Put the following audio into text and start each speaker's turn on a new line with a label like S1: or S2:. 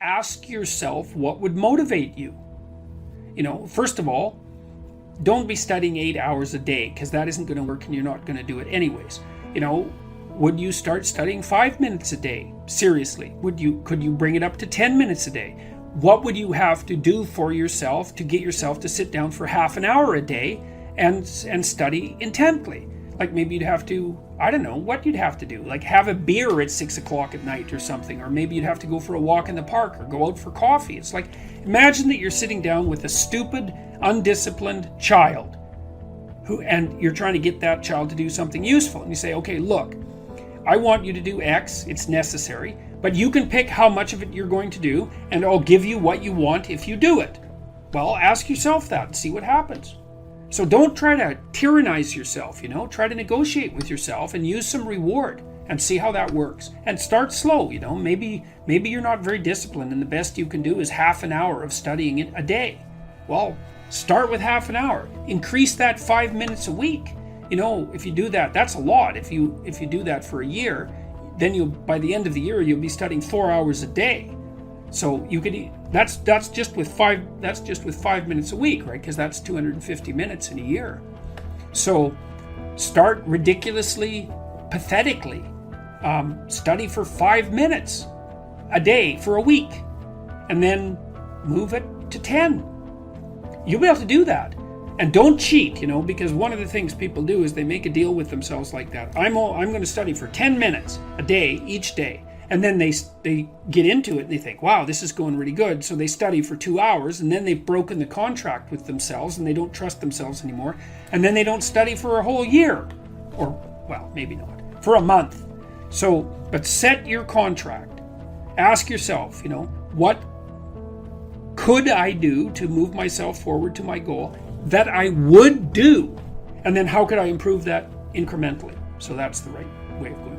S1: ask yourself what would motivate you. First of all, don't be studying 8 hours a day, because that isn't going to work and you're not going to do it anyways. Would you start studying 5 minutes a day? Seriously, could you bring it up to 10 minutes a day? What would you have to do for yourself to get yourself to sit down for half an hour a day and study intently? Like maybe you'd have to, I don't know what you'd have to do, like have a beer at 6 o'clock at night or something, or maybe you'd have to go for a walk in the park or go out for coffee. It's like, imagine that you're sitting down with a stupid, undisciplined child and you're trying to get that child to do something useful. And you say, okay, look, I want you to do X, it's necessary, but you can pick how much of it you're going to do, and I'll give you what you want if you do it. Well, ask yourself that and see what happens. So don't try to tyrannize yourself, try to negotiate with yourself and use some reward and see how that works. And start slow, maybe you're not very disciplined and the best you can do is half an hour of studying it a day. Well, start with half an hour. Increase that 5 minutes a week. If you do that, that's a lot. If you do that for a year, then by the end of the year you'll be studying 4 hours a day. So you could that's just with 5 minutes a week, right? Because that's 250 minutes in a year. So start ridiculously, pathetically. Study for 5 minutes a day for a week, and then move it to 10. You'll be able to do that. And don't cheat, because one of the things people do is they make a deal with themselves like that. I'm going to study for 10 minutes a day, each day. And then they get into it and they think, wow, this is going really good. So they study for 2 hours, and then they've broken the contract with themselves and they don't trust themselves anymore. And then they don't study for a whole year. Or, well, maybe not. For a month. So, but set your contract. Ask yourself, what could I do to move myself forward to my goal that I would do? And then how could I improve that incrementally? So that's the right way of going.